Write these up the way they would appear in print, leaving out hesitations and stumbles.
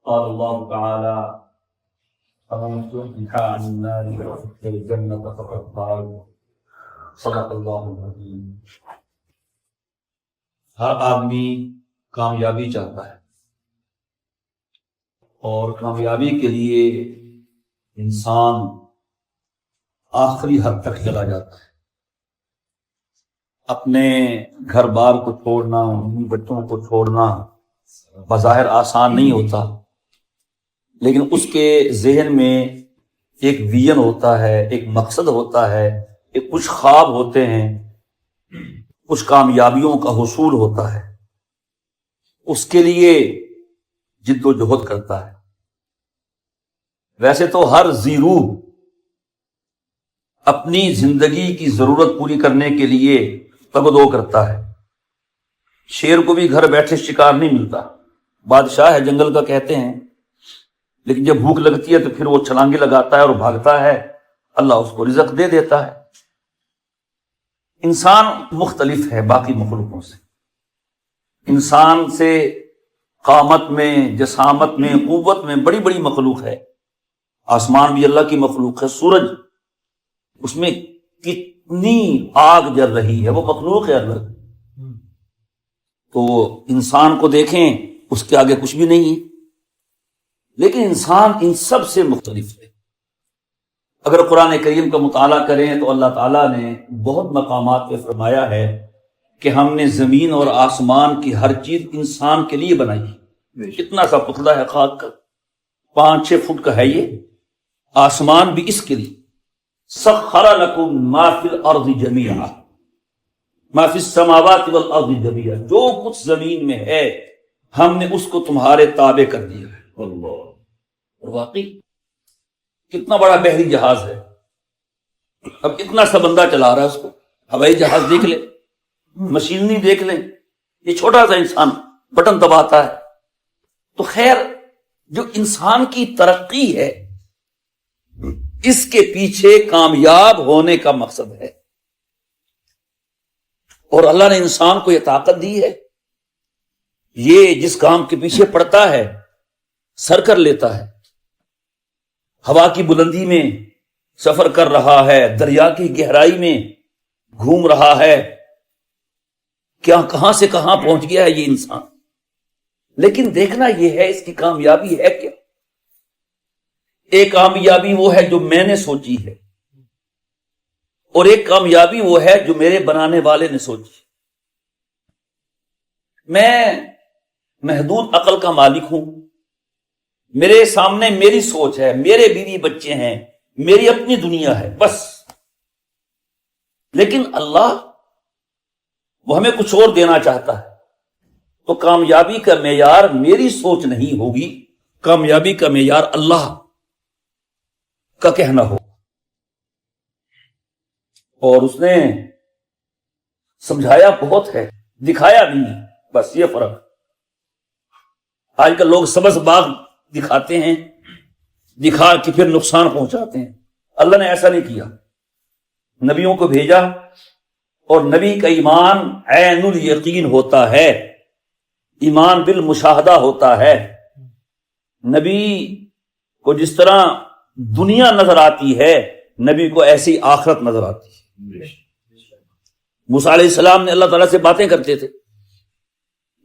قال الله تعالى فمن زحزح عن النار وأدخل الجنة فقد فاز صدق اللہ العظیم۔ ہر آدمی کامیابی چاہتا ہے اور کامیابی کے لیے انسان آخری حد تک چلا جاتا ہے۔ اپنے گھر بار کو چھوڑنا، بچوں کو چھوڑنا بظاہر آسان نہیں ہوتا، لیکن اس کے ذہن میں ایک ویژن ہوتا ہے، ایک مقصد ہوتا ہے، ایک کچھ خواب ہوتے ہیں، کچھ کامیابیوں کا حصول ہوتا ہے، اس کے لیے جد و جہد کرتا ہے۔ ویسے تو ہر ذی روح اپنی زندگی کی ضرورت پوری کرنے کے لیے تگ و دو کرتا ہے۔ شیر کو بھی گھر بیٹھے شکار نہیں ملتا، بادشاہ ہے جنگل کا کہتے ہیں، لیکن جب بھوک لگتی ہے تو پھر وہ چھلانگے لگاتا ہے اور بھاگتا ہے، اللہ اس کو رزق دے دیتا ہے۔ انسان مختلف ہے باقی مخلوقوں سے، انسان سے قامت میں، جسامت میں، قوت میں بڑی بڑی مخلوق ہے۔ آسمان بھی اللہ کی مخلوق ہے، سورج اس میں کتنی آگ جل رہی ہے، وہ مخلوق ہے اللہ کی۔ تو انسان کو دیکھیں، اس کے آگے کچھ بھی نہیں ہے، لیکن انسان ان سب سے مختلف ہے۔ اگر قرآن کریم کا مطالعہ کریں تو اللہ تعالیٰ نے بہت مقامات پہ فرمایا ہے کہ ہم نے زمین اور آسمان کی ہر چیز انسان کے لیے بنائی۔ کتنا سا پتلا ہے خاک کا، 5-6 فٹ کا ہے یہ، آسمان بھی اس کے لیے۔ سخر لکم ما فی الارض جمیعا ما فی السماوات والارض جمیعا، جو کچھ زمین میں ہے ہم نے اس کو تمہارے تابع کر دیا ہے۔ اللہ، اور واقعی کتنا بڑا بحری جہاز ہے، اب اتنا سا بندہ چلا رہا ہے اس کو۔ ہوائی جہاز دیکھ لیں، مشینری دیکھ لیں، یہ چھوٹا سا انسان بٹن دباتا ہے۔ تو خیر، جو انسان کی ترقی ہے اس کے پیچھے کامیاب ہونے کا مقصد ہے، اور اللہ نے انسان کو یہ طاقت دی ہے، یہ جس کام کے پیچھے پڑتا ہے سر کر لیتا ہے۔ ہوا کی بلندی میں سفر کر رہا ہے، دریا کی گہرائی میں گھوم رہا ہے، کیا کہاں سے کہاں پہنچ گیا ہے یہ انسان۔ لیکن دیکھنا یہ ہے اس کی کامیابی ہے کیا۔ ایک کامیابی وہ ہے جو میں نے سوچی ہے، اور ایک کامیابی وہ ہے جو میرے بنانے والے نے سوچی۔ میں محدود عقل کا مالک ہوں، میرے سامنے میری سوچ ہے، میرے بیوی بچے ہیں، میری اپنی دنیا ہے بس۔ لیکن اللہ وہ ہمیں کچھ اور دینا چاہتا ہے، تو کامیابی کا معیار میری سوچ نہیں ہوگی، کامیابی کا معیار اللہ کا کہنا ہو۔ اور اس نے سمجھایا بہت ہے، دکھایا بھی نہیں، بس یہ فرق۔ آج کل لوگ سبز باغ دکھاتے ہیں، دکھا کے پھر نقصان پہنچاتے ہیں۔ اللہ نے ایسا نہیں کیا، نبیوں کو بھیجا، اور نبی کا ایمان عین الیقین ہوتا ہے، ایمان بالمشاہدہ ہوتا ہے۔ نبی کو جس طرح دنیا نظر آتی ہے، نبی کو ایسی آخرت نظر آتی ہے۔ موسیٰ علیہ السلام نے اللہ تعالیٰ سے باتیں کرتے تھے،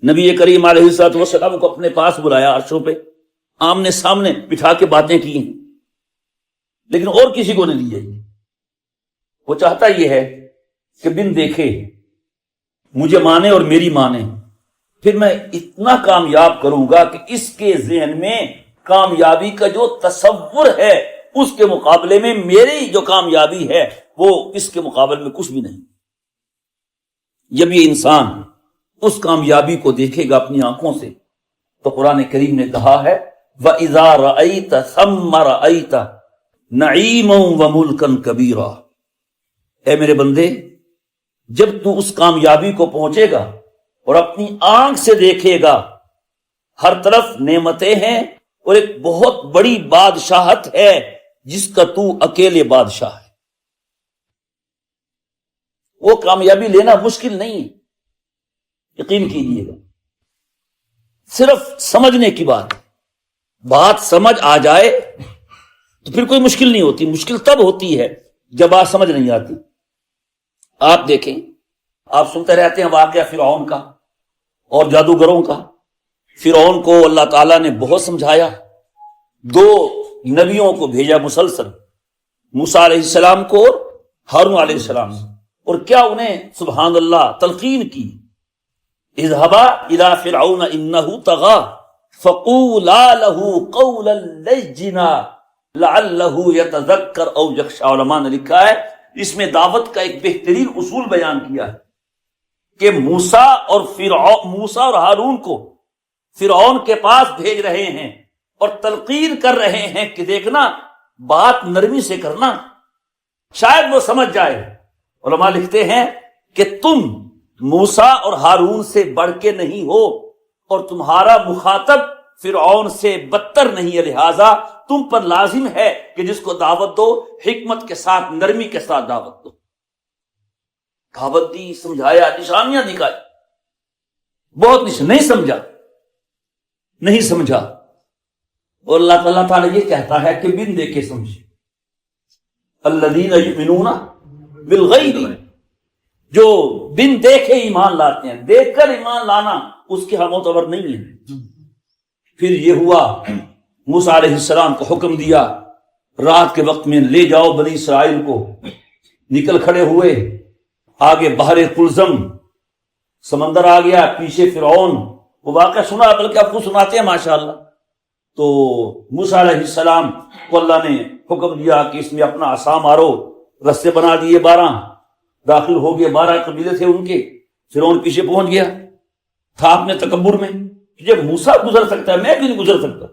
نبی کریم علیہ السلام کو اپنے پاس بلایا، عرشوں پہ آمنے سامنے بٹھا کے باتیں کی ہیں، لیکن اور کسی کو نہیں دی۔ وہ چاہتا یہ ہے کہ بن دیکھے مجھے مانے اور میری مانے، پھر میں اتنا کامیاب کروں گا کہ اس کے ذہن میں کامیابی کا جو تصور ہے اس کے مقابلے میں میری جو کامیابی ہے وہ اس کے مقابلے میں کچھ بھی نہیں۔ جب یہ انسان اس کامیابی کو دیکھے گا اپنی آنکھوں سے، تو قرآن کریم نے کہا ہے وَإِذَا رَأَيْتَ ثَمَّ رَأَيْتَ نَعِيمًا وَمُلْكًا كَبِيرًا، اے میرے بندے، جب تو اس کامیابی کو پہنچے گا اور اپنی آنکھ سے دیکھے گا، ہر طرف نعمتیں ہیں اور ایک بہت بڑی بادشاہت ہے جس کا تو اکیلے بادشاہ ہے، وہ کامیابی لینا مشکل نہیں ہے، یقین کیجیے گا، صرف سمجھنے کی بات ہے۔ بات سمجھ آ جائے تو پھر کوئی مشکل نہیں ہوتی. مشکل تب ہوتی ہے جب بات سمجھ نہیں آتی. آپ دیکھیں، آپ سنتے رہتے ہیں واقعہ فرعون کا اور جادوگروں کا. فرعون کو اللہ تعالیٰ نے بہت سمجھایا، 2 نبیوں کو بھیجا مسلسل، موسیٰ علیہ السلام کو اور ہارون علیہ السلام، اور کیا انہیں سبحان اللہ تلقین کی، اذهبا الى فرعون انه طغى فقولا له قولا لینا لعله يتذکر او یخشی. علماء نے لکھا ہے اس میں دعوت کا ایک بہترین اصول بیان کیا ہے کہ موسیٰ اور ہارون کو فرعون کے پاس بھیج رہے ہیں اور تلقین کر رہے ہیں کہ دیکھنا بات نرمی سے کرنا، شاید وہ سمجھ جائے. علماء لکھتے ہیں کہ تم موسیٰ اور ہارون سے بڑھ کے نہیں ہو اور تمہارا مخاطب فرعون سے بدتر نہیں ہے، لہذا تم پر لازم ہے کہ جس کو دعوت دو حکمت کے ساتھ، نرمی کے ساتھ دعوت دو. دعوت دی، سمجھایا، نشانیاں دکھائی، بہت نہیں سمجھا. اور اللہ تعالیٰ یہ کہتا ہے کہ بن دیکھے سمجھے. الذین یؤمنون بالغیب، جو بن دیکھے ایمان لاتے ہیں، دیکھ کر ایمان لانا اس کے ہم معتبر نہیں لیں. پھر یہ ہوا موسیٰ علیہ السلام کو حکم دیا رات کے وقت میں لے جاؤ بنی اسرائیل کو. نکل کھڑے ہوئے، آگے بحر قلزم، سمندر آ گیا، پیچھے فرعون. وہ واقعہ سنا، بلکہ آپ کو سناتے ہیں ماشاءاللہ. تو موسیٰ علیہ السلام کو اللہ نے حکم دیا کہ اس میں اپنا عصا مارو. رستے بنا دیے 12، داخل ہو گئے. 12 قبیلے تھے ان کے. فرعون پیچھے پہنچ گیا تھا اپنے تکبر میں، جب موسیٰ گزر سکتا ہے میں بھی نہیں گزر سکتا.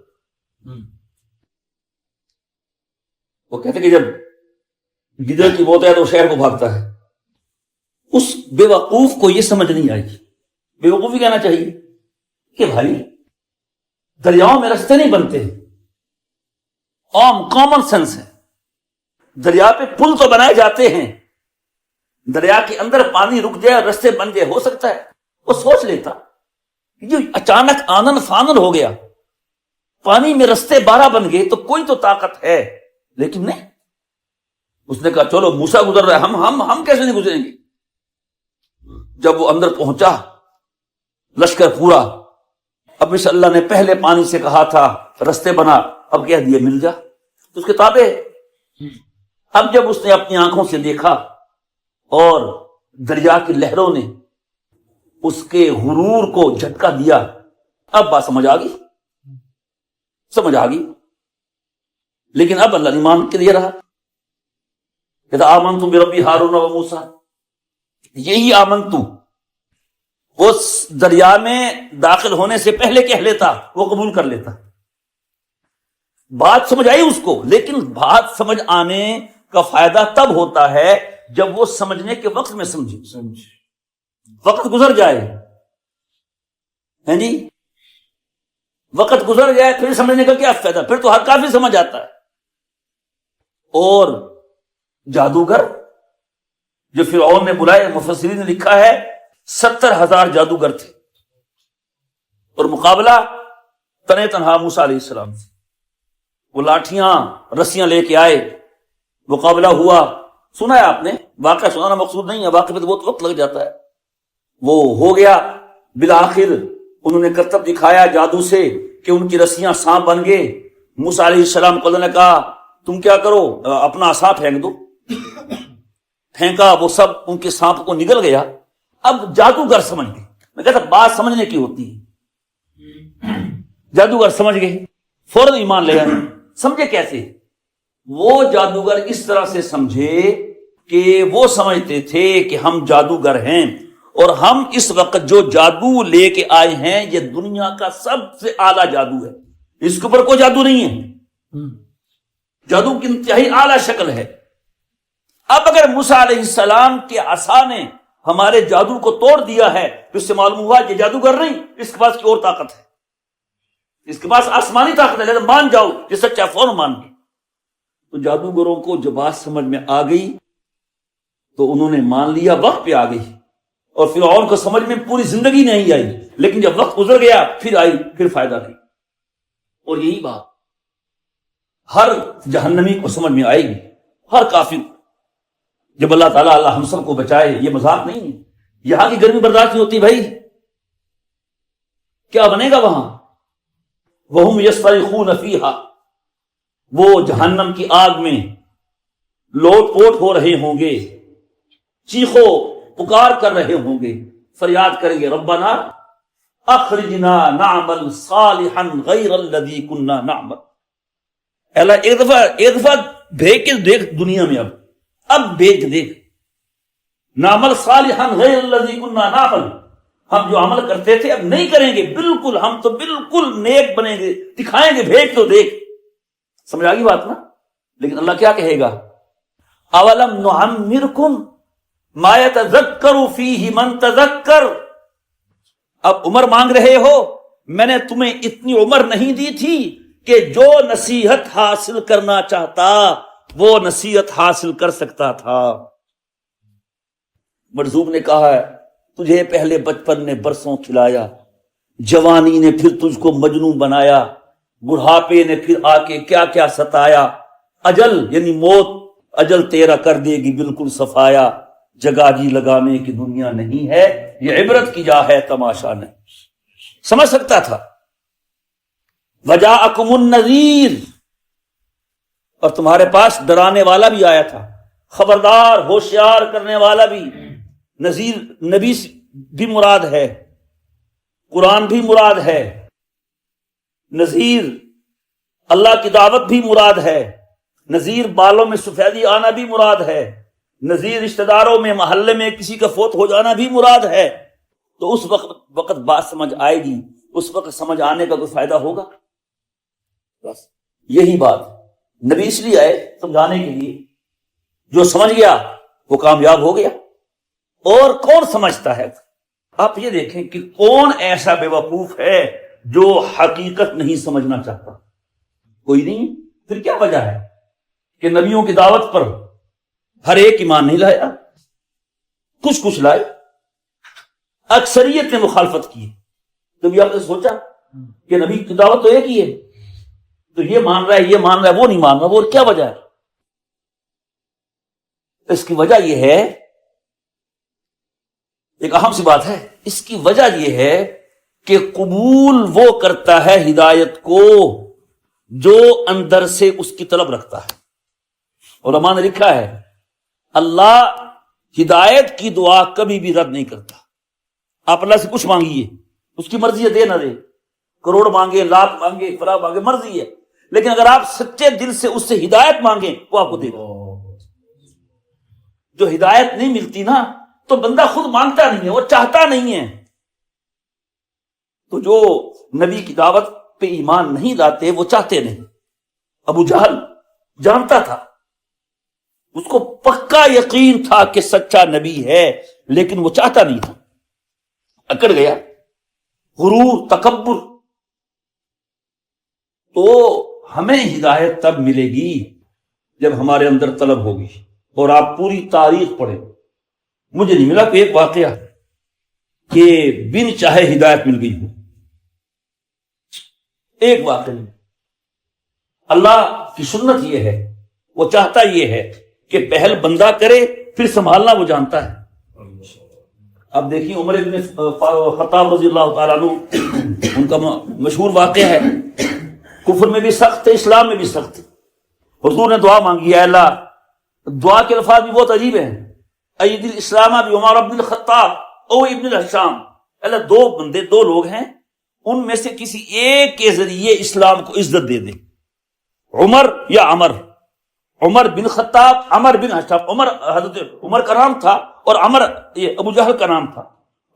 وہ کہتے کہ جب گدڑ کی موت ہے تو شہر کو بھاگتا ہے. اس بے وقوف کو یہ سمجھ نہیں آئی. بے وقوفی کہنا چاہیے کہ بھائی دریاؤں میں رستے نہیں بنتے، عام کامن سینس ہے. دریا پہ پل تو بنائے جاتے ہیں، دریا کے اندر پانی رک جائے اور رستے بن جائے، ہو سکتا ہے. وہ سوچ لیتا جو اچانک آنن فانن ہو گیا، پانی میں رستے 12 بن گئے تو کوئی تو طاقت ہے. لیکن نہیں، اس نے کہا چلو موسیٰ گزر رہا ہے، ہم کیسے نہیں گزریں گے. جب وہ اندر پہنچا لشکر پورا، اب اس اللہ نے پہلے پانی سے کہا تھا رستے بنا، اب کہہ دیا مل جا تو اس کے تابع. اب جب اس نے اپنی آنکھوں سے دیکھا اور دریا کی لہروں نے اس کے غرور کو جھٹکا دیا، اب بات سمجھ آ گئی. لیکن اب اللہ نے مان کے دیا رہا کہ آمنت بربی ہارون و موسیٰ. یہی آمنت وہ دریا میں داخل ہونے سے پہلے کہہ لیتا، وہ قبول کر لیتا. بات سمجھ آئی اس کو، لیکن بات سمجھ آنے کا فائدہ تب ہوتا ہے جب وہ سمجھنے کے وقت میں سمجھے. وقت گزر جائے، ہیں جی، وقت گزر جائے پھر سمجھنے کا کیا فائدہ، پھر تو ہر کافی سمجھ آتا ہے. اور جادوگر جو فرعون نے بلائے، مفسرین نے لکھا ہے 70,000 جادوگر تھے، اور مقابلہ تنے تنہا موسیٰ علیہ السلام سے. وہ لاٹھیاں رسیاں لے کے آئے، مقابلہ ہوا. سنا ہے آپ نے، واقعہ سنانا مقصود نہیں ہے، واقعہ پہ تو بہت وقت لگ جاتا ہے. وہ ہو گیا، بالآخر انہوں نے کرتب دکھایا جادو سے کہ ان کی رسیاں سانپ بن گئے. موسیٰ علیہ السلام کو اللہ نے کہا تم کیا کرو، اپنا عصا پھینک دو. پھینکا، وہ سب ان کے سانپ کو نگل گیا. اب جادوگر سمجھ گئے. میں کہتا بات سمجھنے کی ہوتی ہے. جادوگر سمجھ گئے، فوراً ایمان لے گئے. سمجھے کیسے؟ وہ جادوگر اس طرح سے سمجھے کہ وہ سمجھتے تھے کہ ہم جادوگر ہیں اور ہم اس وقت جو جادو لے کے آئے ہیں یہ دنیا کا سب سے اعلیٰ جادو ہے، اس کے اوپر کوئی جادو نہیں ہے. جادو کی انتہائی اعلیٰ شکل ہے. اب اگر موسیٰ علیہ السلام کے عصا نے ہمارے جادو کو توڑ دیا ہے تو اس سے معلوم ہوا یہ جادوگر نہیں، اس کے پاس کی اور طاقت ہے، اس کے پاس آسمانی طاقت ہے. لیکن مان جاؤ، یہ سچا فوراً مان گئے. تو جادوگروں کو جو بات سمجھ میں آ گئی تو انہوں نے مان لیا، وقت پہ آ گئی. اور فرعون کو سمجھ میں پوری زندگی نہیں آئی، لیکن جب وقت گزر گیا پھر آئی، پھر فائدہ نہیں. اور یہی بات ہر جہنمی کو سمجھ میں آئے گی، ہر کافر، جب اللہ تعالیٰ اللہ ہم سب کو بچائے. یہ مذاق نہیں ہے. یہاں کی گرمی برداشت نہیں ہوتی بھائی، کیا بنے گا وہاں؟ وَهُمْ يَصْطَرِخُونَ فِيهَا، وہ جہنم کی آگ میں لوٹ پوٹ ہو رہے ہوں گے، چیخو پکار کر رہے ہوں گے، فریاد کریں گے ربنا اخرجنا نعمل صالحا غیر الذی كنا نعمل. اللہ ایک دفعہ بھیج کے دیکھ دنیا میں، اب بھیج کے دیکھ، نعمل صالحا غیر الذی كنا نعمل، ہم جو عمل کرتے تھے اب نہیں کریں گے، بالکل ہم تو بالکل نیک بنیں گے، دکھائیں گے، بھیج تو دیکھ. سمجھ آگی بات نا؟ لیکن اللہ کیا کہے گا؟ اولم نعمرکم ما یتذکر فیہ من تذکر. اب عمر مانگ رہے ہو، میں نے تمہیں اتنی عمر نہیں دی تھی کہ جو نصیحت حاصل کرنا چاہتا وہ نصیحت حاصل کر سکتا تھا. مرزوق نے کہا ہے تجھے پہلے بچپن نے برسوں کھلایا، جوانی نے پھر تجھ کو مجنون بنایا، بڑھاپے نے پھر آ کے کیا کیا ستایا، اجل یعنی موت اجل تیرا کر دے گی بالکل صفایا، جگہ جی لگانے کی دنیا نہیں ہے، یہ عبرت کی جا ہے تماشا نہیں. سمجھ سکتا تھا. وجاءکم النذیر، اور تمہارے پاس ڈرانے والا بھی آیا تھا، خبردار ہوشیار کرنے والا بھی. نذیر نبی بھی مراد ہے، قرآن بھی مراد ہے، نذیر اللہ کی دعوت بھی مراد ہے، نذیر بالوں میں سفیدی آنا بھی مراد ہے، نذیر رشتہ داروں میں محلے میں کسی کا فوت ہو جانا بھی مراد ہے. تو اس وقت بات سمجھ آئے گی، اس وقت سمجھ آنے کا کوئی فائدہ ہوگا؟ بس یہی بات نبی اس لیے آئے سمجھانے کے لیے، جو سمجھ گیا وہ کامیاب ہو گیا. اور کون سمجھتا ہے؟ آپ یہ دیکھیں کہ کون ایسا بے وقوف ہے جو حقیقت نہیں سمجھنا چاہتا؟ کوئی نہیں. پھر کیا وجہ ہے کہ نبیوں کی دعوت پر ہر ایک ایمان نہیں لایا؟ کچھ لائے، اکثریت نے مخالفت کی. کبھی آپ نے سوچا کہ نبی کی دعوت تو ایک ہی ہے، تو یہ مان رہا ہے، یہ مان رہا ہے، وہ نہیں مان رہا، وہ کیا وجہ ہے؟ اس کی وجہ یہ ہے، ایک اہم سی بات ہے، اس کی وجہ یہ ہے کہ قبول وہ کرتا ہے ہدایت کو جو اندر سے اس کی طلب رکھتا ہے. علماء نے لکھا ہے اللہ ہدایت کی دعا کبھی بھی رد نہیں کرتا. آپ اللہ سے کچھ مانگیے، اس کی مرضی ہے دے نہ دے، کروڑ مانگے، لاکھ مانگے، فلاں مانگے، مرضی ہے. لیکن اگر آپ سچے دل سے اس سے ہدایت مانگیں وہ آپ کو دے گا. جو ہدایت نہیں ملتی نا تو بندہ خود مانگتا نہیں ہے، وہ چاہتا نہیں ہے. تو جو نبی کی دعوت پہ ایمان نہیں لاتے وہ چاہتے نہیں. ابو جہل جانتا تھا، اس کو پکا یقین تھا کہ سچا نبی ہے، لیکن وہ چاہتا نہیں تھا، اکڑ گیا. غرور، تکبر. تو ہمیں ہدایت تب ملے گی جب ہمارے اندر طلب ہوگی. اور آپ پوری تاریخ پڑھیں، مجھے نہیں ملا کوئی ایک واقعہ کہ بن چاہے ہدایت مل گئی ہو. ایک واقعہ نہیں. اللہ کی سنت یہ ہے، وہ چاہتا یہ ہے کہ پہل بندہ کرے، پھر سنبھالنا وہ جانتا ہے. اب دیکھیے عمر بن خطاب رضی اللہ تعالیٰ عنہ، ان کا مشہور واقعہ ہے، کفر میں بھی سخت، اسلام میں بھی سخت. حضور نے دعا مانگی، اے اللہ، دعا کے الفاظ بھی بہت عجیب ہیں، اید الاسلام بعمر بن الخطاب او ابن الحشام. اللہ دو بندے، دو لوگ ہیں، ان میں سے کسی ایک کے ذریعے اسلام کو عزت دے دے، عمر یا عمر. عمر بن خطاب، عمر بن حشام. عمر حضرت عمر کا نام تھا اور عمر یہ ابو جہل کا نام تھا.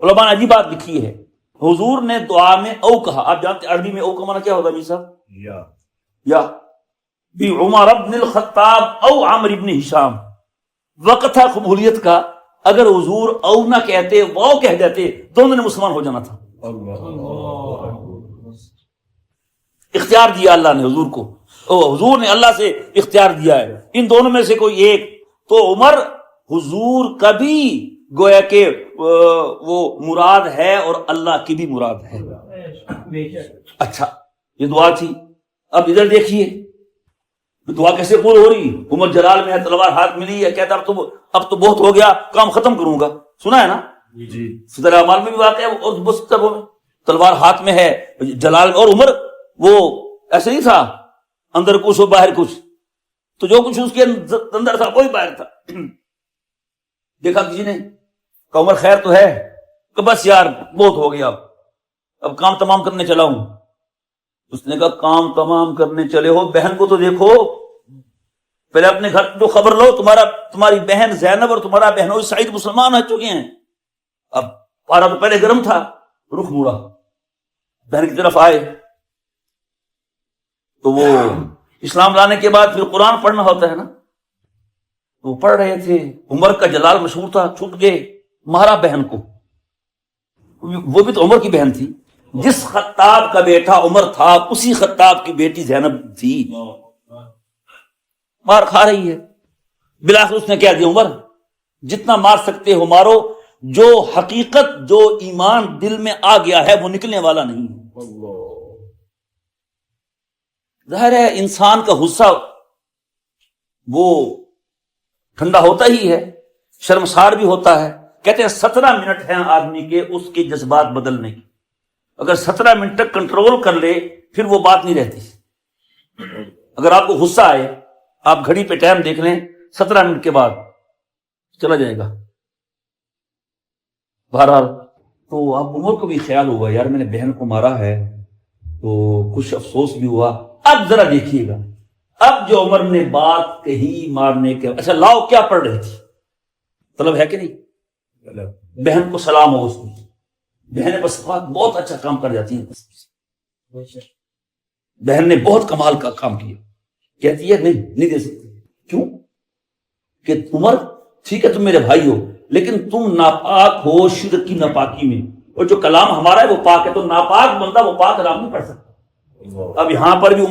علماء نے عجیب بات لکھی ہے، حضور نے دعا میں او کہا. آپ جانتے عربی میں او کا معنی کیا ہوتا ہے میاں صاحب؟ یا بھی عمر بن الخطاب او عمر بن ہشام. وقت تھا قبولیت کا، اگر حضور او نہ کہتے، واو کہہ دیتے، دونوں نے مسلمان ہو جانا تھا. اختیار دیا اللہ نے حضور کو، حضور نے اللہ سے اختیار دیا ہے، ان دونوں میں سے کوئی ایک. تو عمر حضور کا بھی گویا کہ وہ مراد ہے اور اللہ کی بھی مراد ہے. اچھا یہ دعا تھی. اب ادھر دیکھیے دعا کیسے قبول ہو رہی. عمر جلال میں ہے, تلوار ہاتھ ملی ہے, کہتا اب تو بہت ہو گیا, کام ختم کروں گا. سنا ہے نا جی. صدر اعمال میں بھی واقع ہے, اور بہت کتابوں میں تلوار ہاتھ میں ہے جلال. اور عمر وہ ایسے نہیں تھا اندر کچھ اور باہر کچھ, تو جو کچھ اس کے اندر تھا وہی باہر تھا. دیکھا کسی نے کہ عمر خیر تو ہے, کہ بس یار بہت ہو گیا, اب کام تمام کرنے چلا ہوں. اس نے کہا کام تمام کرنے چلے ہو, بہن کو تو دیکھو پہلے, اپنے گھر جو خبر لو. تمہاری بہن زینب اور تمہارا بہنوئی سعید مسلمان ہو چکے ہیں. اب پارا تو پہلے گرم تھا, رخ موڑا بہن کی طرف آئے, تو وہ اسلام لانے کے بعد پھر قرآن پڑھنا ہوتا ہے نا, وہ پڑھ رہے تھے. عمر کا جلال مشہور تھا, چھوٹ گئے مارا بہن کو. وہ بھی تو عمر کی بہن تھی. جس خطاب کا بیٹا عمر تھا اسی خطاب کی بیٹی زینب تھی, مار کھا رہی ہے. بلاخر اس نے کہہ دیا عمر جتنا مار سکتے ہو مارو, جو حقیقت جو ایمان دل میں آ گیا ہے وہ نکلنے والا نہیں. ظاہر ہے انسان کا غصہ وہ ٹھنڈا ہوتا ہی ہے, شرمسار بھی ہوتا ہے. کہتے ہیں 17 منٹ ہیں آدمی کے اس کے جذبات بدلنے کی. اگر 17 منٹ تک کنٹرول کر لے پھر وہ بات نہیں رہتی. اگر آپ کو غصہ آئے, آپ گھڑی پہ ٹائم دیکھ لیں, 17 منٹ کے بعد چلا جائے گا. بہرحال تو اب عمر کو بھی خیال ہوا یار میں نے بہن کو مارا ہے, تو کچھ افسوس بھی ہوا. اب ذرا دیکھیے گا, اب جو عمر نے بات کہی مارنے کے, اچھا لاؤ کیا پڑھ رہی تھی, طلب ہے کہ نہیں, بہن کو سلام ہو. اس کو بہنیں بس بہت اچھا کام کر جاتی ہیں. بہن نے بہت کمال کا کام کیا. کہتی ہے نہیں دے سکتی. کیوں؟ کہ عمر ٹھیک ہے تم میرے بھائی ہو, لیکن تم ناپاک ہو شرک کی ناپاکی میں, اور جو کلام ہمارا ہے وہ پاک ہے. تو ناپاک بندہ وہ پاک کلام نہیں پڑھ سکتا. اب یہاں پر بھی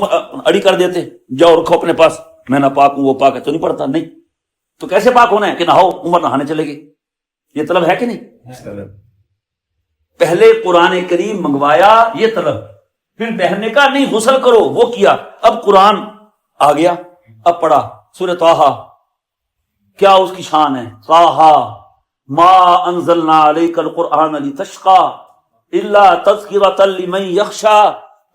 اڑی کر دیتے, جاؤ رکھو اپنے پاس, میں ناپاک ہوں وہ پاک ہے, تو نہیں پڑھتا. نہیں تو کیسے پاک ہونا ہے کہ نہاؤ, عمر نہانے چلے گئے. یہ طلب ہے کہ نہیں؟ پہلے قرآن کریم منگوایا یہ طلب, پھر بہن نے کہا نہیں غسل کرو, وہ کیا. اب قرآن آ گیا, اب پڑھا سورہ طٰہٰ, کیا اس کی شان ہے. طٰہٰ ما انزلنا علیک القرآن لتشقی الا تذکرۃ لمن یخشی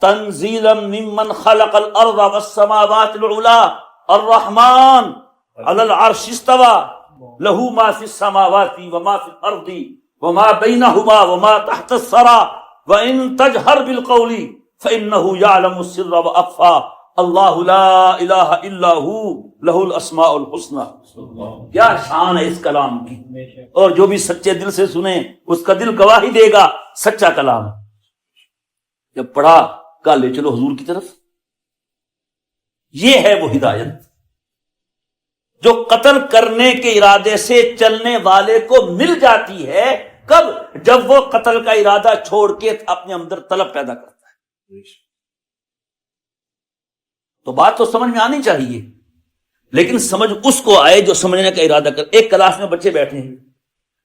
تنزیلا ممن خلق الارض والسماوات العلی الرحمن علی العرش استوی لہ ما فی السماوات وما فی الارض وما بینہما وما تحت الثری وان تجہر بالقول فانہ یعلم السر واخفی اللہ لا الہ الا ہو لہ الاسماء الحسنی. کیا شان ہے اس کلام کی, اور جو بھی سچے دل سے سنے اس کا دل گواہی دے گا سچا کلام. جب پڑھا کہا لے چلو حضور کی طرف. یہ ہے وہ ہدایت جو قتل کرنے کے ارادے سے چلنے والے کو مل جاتی ہے. کب؟ جب وہ قتل کا ارادہ چھوڑ کے اپنے اندر طلب پیدا کرتا ہے. تو بات تو سمجھ میں آنی چاہیے, لیکن سمجھ اس کو آئے جو سمجھنے کا ارادہ کر. ایک کلاس میں بچے بیٹھے ہیں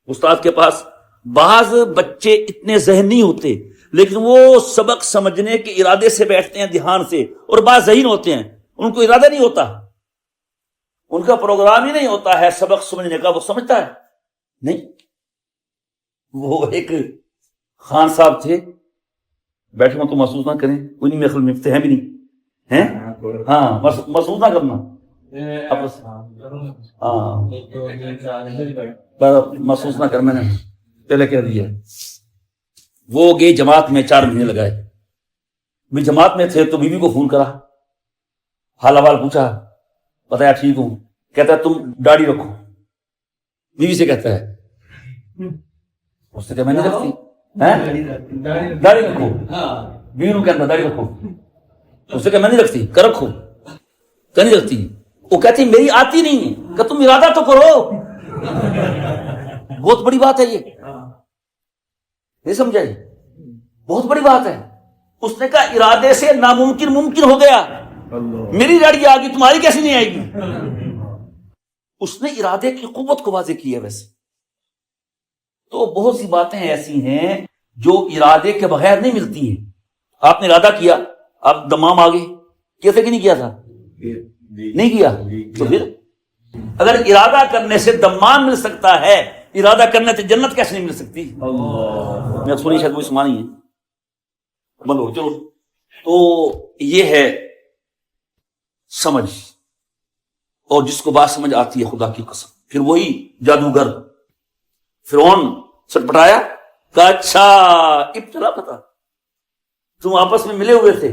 استاد کے پاس, بعض بچے اتنے ذہن نہیں ہوتے لیکن وہ سبق سمجھنے کے ارادے سے بیٹھتے ہیں دھیان سے, اور بعض ذہین ہوتے ہیں ان کو ارادہ نہیں ہوتا, ان کا پروگرام ہی نہیں ہوتا ہے سبق سمجھنے کا. وہ سمجھتا ہے نہیں. وہ ایک خان صاحب تھے, بیٹھے تو محسوس نہ کریں, کوئی نہیں, میرے خیال میں ہیں بھی نہیں ہیں, ہاں محسوس نہ کرنا, محسوس نہ کر, میں نے پہلے کہہ دیا. وہ گئے جماعت میں, 4 مہینے لگائے. بھی جماعت میں تھے تو بیوی کو فون کرا, حال احوال پوچھا, بتایا ٹھیک ہوں. کہتا ہے تم داڑھی رکھو. بیوی سے کہتا ہے, اس سے کہ میں نہیں رکھتی, داڑھی رکھو. بیوی کو کہتا داڑھی رکھو, اس سے کہ میں نہیں رکھتی, کر رکھو. کہ نہیں رکھتی. وہ کہتی میری آتی نہیں ہے. کہ تم ارادہ تو کرو. بہت بڑی بات ہے یہ, نہیں سمجھا؟ بہت بڑی بات ہے. اس نے کہا ارادے سے ناممکن ممکن ہو گیا. میری داڑھی آ گئی, تمہاری کیسے نہیں آئے گی؟ اس نے ارادے کی قوت کو واضح کی ہے. ویسے تو بہت سی باتیں ایسی ہیں جو ارادے کے بغیر نہیں ملتی ہیں. آپ نے ارادہ کیا, آپ دمام آ گئے, کیسے کہ نہیں کیا تھا؟ نہیں کیا. تو پھر اگر ارادہ کرنے سے دمان مل سکتا ہے، ارادہ کرنے سے جنت کیسے نہیں مل سکتی؟ میں سنی شاید کوئی سمانی ہے بولو. چلو تو یہ ہے سمجھ، اور جس کو بات سمجھ آتی ہے خدا کی قسم. پھر وہی جادوگر فرعون سٹپٹایا کہ اچھا ابتلا پتا تم آپس میں ملے ہوئے تھے،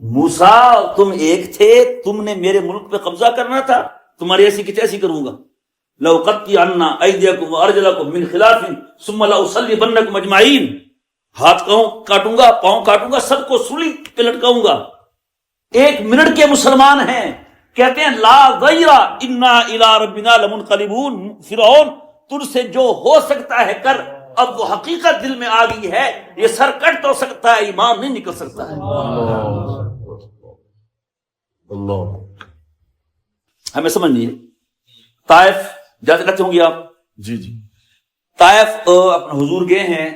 موسیٰ تم ایک تھے، تم نے میرے ملک پہ قبضہ کرنا تھا، تمہاری ایسی کی تیسی کروں گا. لَأُقَطِّعَنَّ أَيْدِيَكُمْ وَأَرْجُلَكُمْ مِنْ خِلَافٍ ثُمَّ لَأُصَلِّبَنَّكُمْ أَجْمَعِينَ. ہاتھ کاٹوں گا، پاؤں کاٹوں گا، سب کو سولی پہ لٹکاؤں گا. 1 منٹ کے مسلمان ہیں، کہتے ہیں لا ضیر انا الی ربنا لمنقلبون. فرعون تجھ سے جو ہو سکتا ہے کر، اب وہ حقیقت دل میں آ گئی ہے، یہ سر کٹ تو سکتا ہے، ایمان نہیں نکل سکتا ہے. اللہ ہمیں سمجھ نہیں ہے. طائف جاتے کرتے ہوں گے آپ؟ جی. طائف اپنے حضور گئے ہیں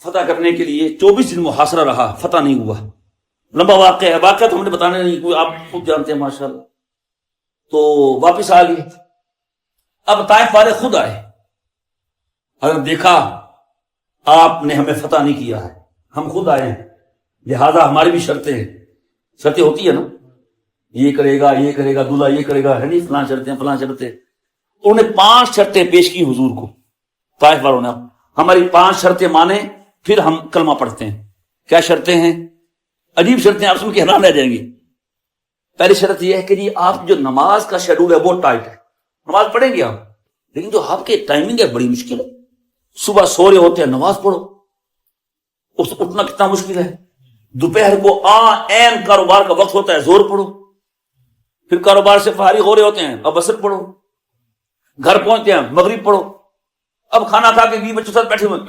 فتح کرنے کے لیے، 24 دن محاصرہ رہا، فتح نہیں ہوا. لمبا واقعہ ہے، واقعہ تو ہم نے بتانا نہیں، کوئی آپ خود جانتے ہیں ماشاءاللہ. تو واپس آ گئے. اب طائف والے خود آئے، اگر دیکھا آپ نے ہمیں فتح نہیں کیا ہے، ہم خود آئے ہیں، لہذا ہماری بھی شرطیں ہیں. شرطیں ہوتی ہے نا، یہ کرے گا، یہ کرے گا، دلہا یہ کرے گا، ہے نہیں، فلاں شرطیں فلاں شرطیں. انہوں نے 5 شرطیں پیش کی حضور کو. طائف والوں نے ہماری 5 شرطیں مانے پھر ہم کلمہ پڑھتے ہیں. کیا شرطیں ہیں؟ عجیب شرطیں، آپ سن کے حیران رہ جائیں گے. پہلی شرط یہ ہے کہ جی آپ جو نماز کا شیڈول ہے وہ ٹائٹ ہے، نماز پڑھیں گے آپ، لیکن جو آپ کے ٹائمنگ ہے بڑی مشکل ہے. صبح سو رہے ہوتے ہیں نماز پڑھو، اس اٹھنا کتنا مشکل ہے. دوپہر کو عین کاروبار کا وقت ہوتا ہے، زور پڑھو. پھر کاروبار سے فارغ ہو رہے ہوتے ہیں، اب عصر پڑھو. گھر پہنچتے ہیں مغرب پڑھو. اب کھانا کھا کے 20 بچوں ساتھ بیٹھے ہوئے،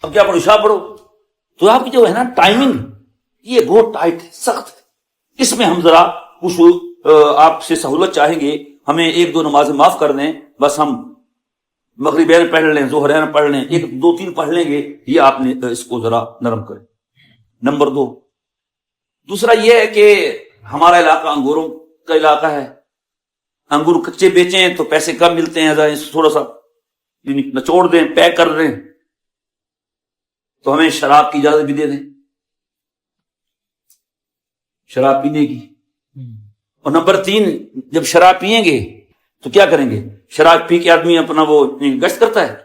اب کیا پڑھو؟ عشاء پڑھو. تو آپ کی جو ہے نا ٹائمنگ، یہ بہت ٹائٹ ہے، سخت ہے. اس میں ہم ذرا کچھ آپ سے سہولت چاہیں گے، ہمیں 1-2 نمازیں معاف کر دیں، بس ہم مغربین پڑھ لیں، ظہرین پڑھ لیں، 1-2-3 پڑھ لیں گے، یہ آپ نے اس کو ذرا نرم کریں. نمبر 2، دوسرا یہ ہے کہ ہمارا علاقہ انگوروں کا علاقہ ہے، انگور کچے بیچیں تو پیسے کم ملتے ہیں، تھوڑا سا نچوڑ دیں، پیک کر دیں تو ہمیں شراب کی اجازت بھی دے دیں، شراب پینے کی. اور نمبر 3، جب شراب پیئیں گے تو کیا کریں گے؟ شراب پی کے آدمی اپنا وہ گشت کرتا ہے،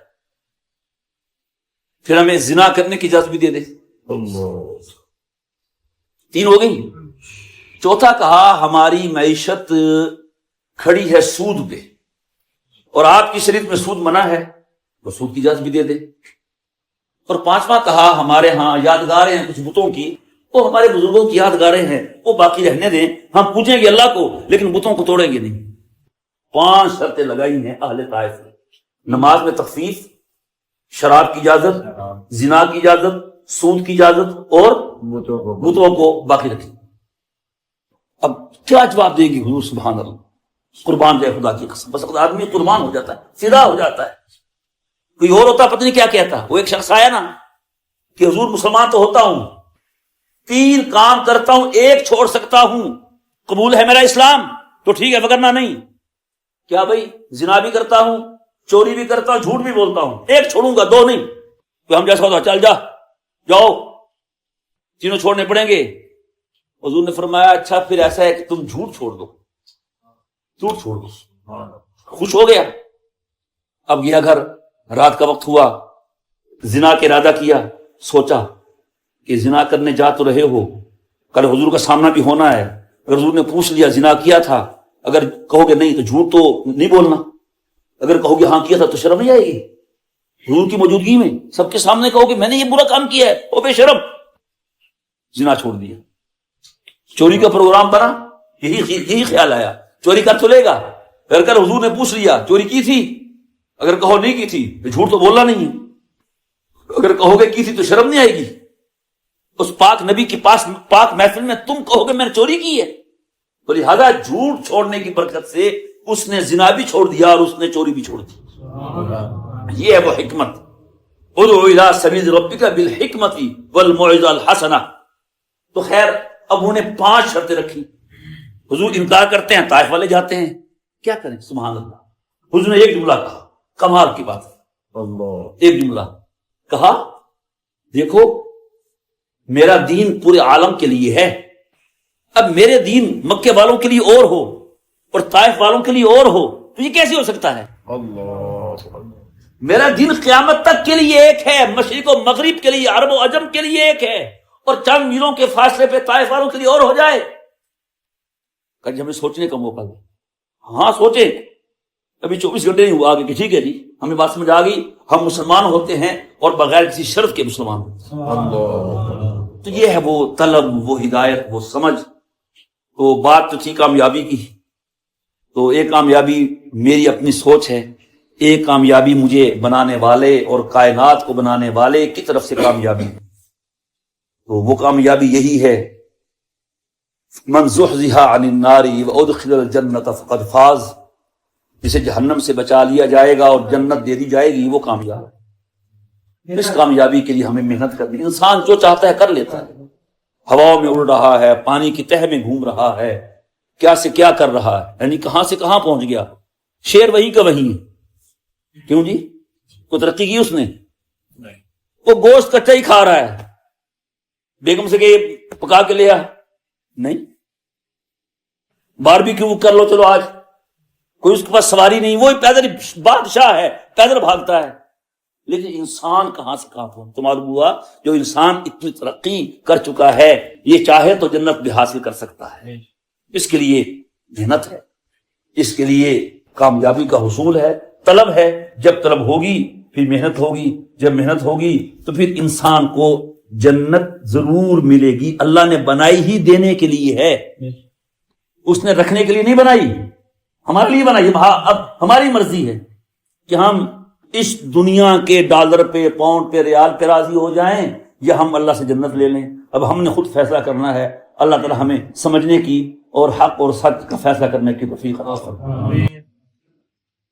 پھر ہمیں زنا کرنے کی اجازت بھی دے دے. 3 ہو گئی. چوتھا کہا ہماری معیشت کھڑی ہے سود پہ، اور آپ کی شریعت میں سود منع ہے، تو سود کی اجازت بھی دے دے. اور 5واں کہا ہمارے ہاں یادگاریں ہیں کچھ بتوں کی، وہ ہمارے بزرگوں کی یادگاریں ہیں، وہ باقی رہنے دیں، ہم پوجیں گے اللہ کو لیکن بتوں کو توڑیں گے نہیں. 5 شرطیں لگائی ہیں اہل طائف نے. نماز میں تخفیف، شراب کی اجازت، زنا کی اجازت، سود کی اجازت، اور بتوں کو باقی رکھیں. اب کیا جواب دے گی حضور؟ سبحان اللہ، قربان جائے خدا کی قسم. بس آدمی قربان ہو جاتا ہے، فدا ہو جاتا ہے. کوئی اور ہوتا پتہ نہیں کیا کہتا. وہ ایک شخص آیا نا کہ حضور مسلمان تو ہوتا ہوں، 3 کام کرتا ہوں، 1 چھوڑ سکتا ہوں، قبول ہے میرا اسلام؟ تو ٹھیک ہے، وگرنہ نہیں. کیا بھائی؟ زنا بھی کرتا ہوں، چوری بھی کرتا ہوں، جھوٹ بھی بولتا ہوں، 1 چھوڑوں گا، 2 نہیں. تو ہم جیسا ہوتا چل جاؤ، تینوں چھوڑنے پڑیں گے. حضور نے فرمایا اچھا پھر ایسا ہے کہ تم جھوٹ چھوڑ دو، جھوٹ چھوڑ دو. خوش ہو گیا. اب گیا گھر، رات کا وقت ہوا، زنا کے ارادہ کیا، سوچا کہ زنا کرنے جا تو رہے ہو، کل حضور کا سامنا بھی ہونا ہے. اگر حضور نے پوچھ لیا زنا کیا تھا، اگر کہو گے نہیں تو جھوٹ تو نہیں بولنا، اگر کہو گے ہاں کیا تھا تو شرم نہیں آئے گی. حضور کی موجودگی میں سب کے سامنے کہو گے میں نے یہ برا کام کیا ہے، او بے شرم. زنا چھوڑ دیا. چوری کا پروگرام بنا، یہی خیال آیا چوری کر تو لے گا. اگر کل حضور نے پوچھ لیا چوری کی تھی، اگر کہو نہیں کی تھی تو جھوٹ تو بولنا نہیں ہے، اگر کہو گے کی تھی تو شرم نہیں آئے گی. اس پاک نبی کے پاس پاک محفل میں تم کہو گے میں نے چوری کی ہے. تو لہذا جھوٹ چھوڑنے کی برکت سے اس نے زنا بھی چھوڑ دیا اور اس نے چوری بھی چھوڑ دی. یہ ہے وہ حکمت. ادعو الی سبیل ربک بالحکمت والموعظۃ الحسنہ. تو خیر اب انہیں 5 شرطیں رکھی. حضور انکار کرتے ہیں, طائف والے جاتے ہیں, کیا کریں؟ سبحان اللہ. حضور نے ایک جملہ کہا, کمال کی بات ہے اللہ. ایک جملہ کہا, دیکھو میرا دین پورے عالم کے لیے ہے, اب میرے دین مکے والوں کے لیے اور ہو اور طائف والوں کے لیے اور ہو تو یہ کیسے ہو سکتا ہے؟ اللہ. میرا دین قیامت تک کے لیے ایک ہے, مشرق و مغرب کے لیے, عرب و عجم کے لیے ایک ہے, اور چند میلوں کے فاصلے پہ طائف والوں کے لیے اور ہو جائے. کہ ہمیں سوچنے کا موقع دے. ہاں سوچیں, ابھی 24 گھنٹے نہیں ہوا آگے کہ ٹھیک ہے جی ہمیں بات سمجھ آ گئی, ہم مسلمان ہوتے ہیں اور بغیر کسی شرط کے مسلمان ہوتے ہیں. تو یہ ہے وہ طلب, وہ ہدایت, وہ سمجھ. تو بات تو تھی کامیابی کی, تو ایک کامیابی میری اپنی سوچ ہے, ایک کامیابی مجھے بنانے والے اور کائنات کو بنانے والے کی طرف سے کامیابی. تو وہ کامیابی یہی ہے, من زحزح عن النار وادخل الجنۃ فقد فاز. جسے جہنم سے بچا لیا جائے گا اور جنت دے دی جائے گی وہ کامیاب ہے. اس کامیابی کے لیے ہمیں محنت کرنی. انسان جو چاہتا ہے کر لیتا ہے, ہواؤں میں اڑ رہا ہے, پانی کی تہ میں گھوم رہا ہے, کیا سے کیا کر رہا ہے, یعنی کہاں سے کہاں پہنچ گیا. شیر وہی کا وہی ہے. کیوں جی, کوئی ترقی کی اس نے؟ وہ گوشت کچا ہی کھا رہا ہے, بیگم سے کہ پکا کے لیا نہیں, باربیکیو کر لو چلو آج, کوئی اس کے پاس سواری نہیں, وہی پیدل بادشاہ ہے, پیدل بھاگتا ہے. لیکن انسان کہاں سے کہاں پہنچ. تو معلوم ہوا جو انسان اتنی ترقی کر چکا ہے یہ چاہے تو جنت بھی حاصل کر سکتا ہے. اس کے لیے محنت ہے, اس کے لیے کامیابی کا حصول ہے, طلب ہے. جب طلب ہوگی پھر محنت ہوگی, جب محنت ہوگی تو پھر انسان کو جنت ضرور ملے گی. اللہ نے بنائی ہی دینے کے لیے ہے, اس نے رکھنے کے لیے نہیں بنائی, ہمارے لیے بنائی. اب ہماری مرضی ہے کہ ہم اس دنیا کے ڈالر پہ, پاؤنڈ پہ, ریال پہ راضی ہو جائیں یا ہم اللہ سے جنت لے لیں. اب ہم نے خود فیصلہ کرنا ہے. اللہ تعالی ہمیں سمجھنے کی اور حق اور سچ کا فیصلہ کرنے کی توفیق عطا فرمائے.